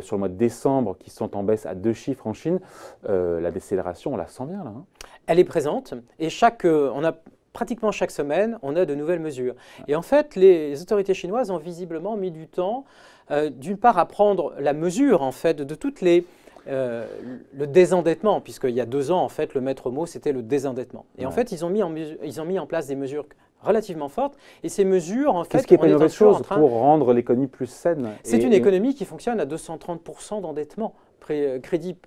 sur le mois de décembre qui sont en baisse à 2 chiffres en Chine, la décélération, on la sent bien là. Hein. Elle est présente et pratiquement chaque semaine, on a de nouvelles mesures. Et en fait, les autorités chinoises ont visiblement mis du temps, d'une part, à prendre la mesure en fait, de toutes le désendettement, puisqu'il y a 2 ans, en fait, le maître mot, c'était le désendettement. Et en fait, ils ont mis en place des mesures relativement fortes. Et ces mesures, en fait, qu'est-ce qui n'est pas une mauvaise chose pour rendre l'économie plus saine? C'est une économie qui fonctionne à 230% d'endettement, crédit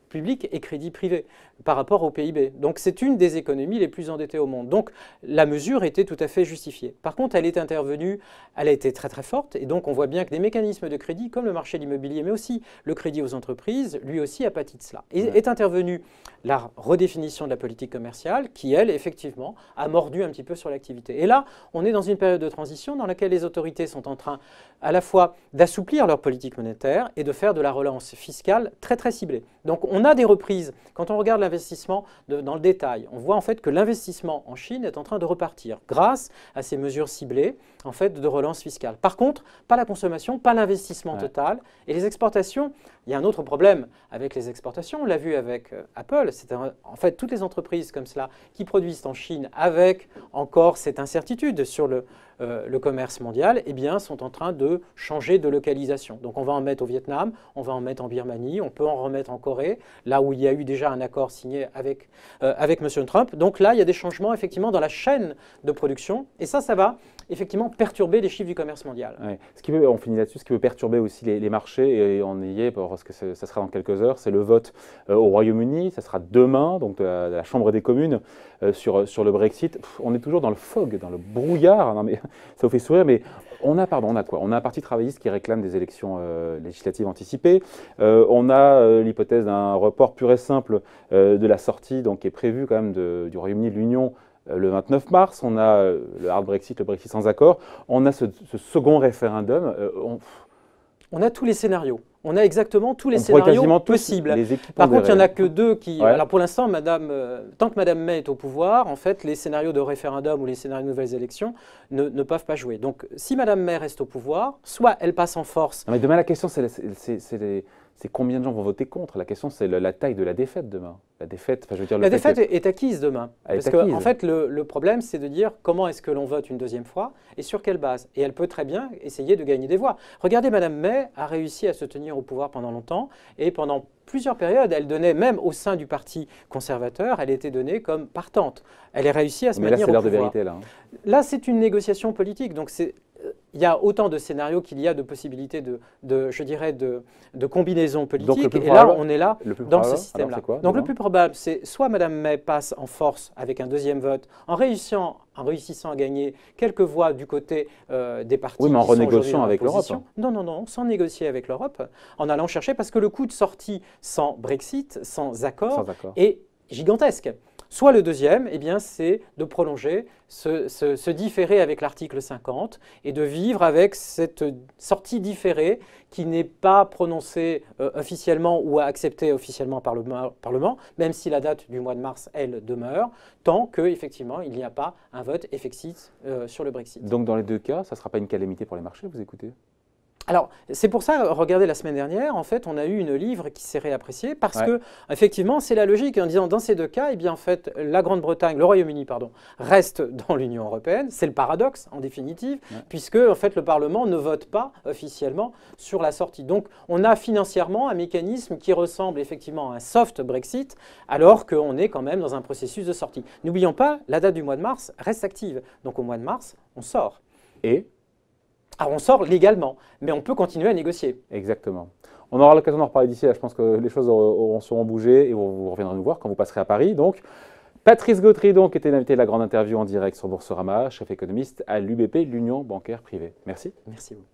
public et crédit privé par rapport au PIB. Donc c'est une des économies les plus endettées au monde. Donc la mesure était tout à fait justifiée. Par contre, elle est intervenue, elle a été très très forte et donc on voit bien que des mécanismes de crédit comme le marché de l'immobilier mais aussi le crédit aux entreprises, lui aussi a pâti de cela. Et est intervenue la redéfinition de la politique commerciale qui, elle, effectivement, a mordu un petit peu sur l'activité. Et là, on est dans une période de transition dans laquelle les autorités sont en train à la fois d'assouplir leur politique monétaire et de faire de la relance fiscale très très ciblée. Donc on a des reprises. Quand on regarde l'investissement dans le détail, on voit en fait que l'investissement en Chine est en train de repartir grâce à ces mesures ciblées en fait, de relance fiscale. Par contre, pas la consommation, pas l'investissement total. Et les exportations, il y a un autre problème avec les exportations. On l'a vu avec Apple. C'est en fait toutes les entreprises comme cela qui produisent en Chine avec encore cette incertitude sur le commerce mondial, eh bien, sont en train de changer de localisation. Donc on va en mettre au Vietnam, on va en mettre en Birmanie, on peut en remettre en Corée, là où il y a eu déjà un accord signé avec M. Trump. Donc là, il y a des changements effectivement dans la chaîne de production et ça va effectivement perturber les chiffres du commerce mondial. Ouais. On finit là-dessus, ce qui peut perturber aussi les marchés, et on y est parce que ça sera dans quelques heures, c'est le vote au Royaume-Uni, ça sera demain, donc de la Chambre des communes sur le Brexit. On est toujours dans le fog, dans le brouillard, non, mais, ça vous fait sourire, mais on a quoi? On a un parti travailliste qui réclame des élections législatives anticipées, on a l'hypothèse d'un report pur et simple de la sortie, donc, qui est prévue quand même du Royaume-Uni de l'Union le 29 mars, on a le hard Brexit, le Brexit sans accord, on a ce second référendum. On a tous les scénarios. On a exactement tous les scénarios possibles. Par contre, il n'y en a que 2 qui... Ouais. Alors pour l'instant, tant que Mme May est au pouvoir, en fait, les scénarios de référendum ou les scénarios de nouvelles élections ne peuvent pas jouer. Donc si Mme May reste au pouvoir, soit elle passe en force... Non, mais demain, la question, c'est combien de gens vont voter contre. La question, c'est la taille de la défaite demain. La défaite, je veux dire, la défaite est acquise demain. Parce qu'en fait, le problème, c'est de dire comment est-ce que l'on vote une deuxième fois et sur quelle base. Et elle peut très bien essayer de gagner des voix. Regardez, Mme May a réussi à se tenir au pouvoir pendant longtemps et pendant plusieurs périodes, elle donnait, même au sein du Parti conservateur, elle était donnée comme partante. Elle a réussi à se maintenir au pouvoir. Mais là, c'est l'heure de vérité, là. Hein. Là, c'est une négociation politique. Donc, il y a autant de scénarios qu'il y a de possibilités je dirais, de combinaisons politiques. Et là, on est là dans ce système-là. Donc le plus probable, c'est soit Mme May passe en force avec un deuxième vote, en réussissant à gagner quelques voix du côté des partis. Oui, mais en renégociant avec l'Europe. Non, sans négocier avec l'Europe, en allant chercher, parce que le coût de sortie sans Brexit, sans accord, est gigantesque. Soit le deuxième, eh bien, c'est de prolonger, se différer avec l'article 50 et de vivre avec cette sortie différée qui n'est pas prononcée officiellement ou acceptée officiellement par le Parlement, même si la date du mois de mars, elle, demeure, tant qu'effectivement, il n'y a pas un vote effectif sur le Brexit. Donc, dans les 2 cas, ça ne sera pas une calamité pour les marchés, vous écoutez? Alors, c'est pour ça, regardez, la semaine dernière, en fait, on a eu une livre qui s'est réappréciée parce que, effectivement, c'est la logique en disant, dans ces 2 cas, eh bien, en fait, la Grande-Bretagne, le Royaume-Uni, pardon, reste dans l'Union européenne. C'est le paradoxe, en définitive, puisque, en fait, le Parlement ne vote pas officiellement sur la sortie. Donc, on a financièrement un mécanisme qui ressemble effectivement à un soft Brexit, alors qu'on est quand même dans un processus de sortie. N'oublions pas, la date du mois de mars reste active. Donc, au mois de mars, on sort. Alors on sort légalement, mais on peut continuer à négocier. Exactement. On aura l'occasion d'en reparler d'ici là. Je pense que les choses seront bougées et vous reviendrez nous voir quand vous passerez à Paris. Donc, Patrice Gautry était l'invité de la grande interview en direct sur Boursorama, chef économiste à l'UBP, l'Union bancaire privée. Merci. Merci à vous.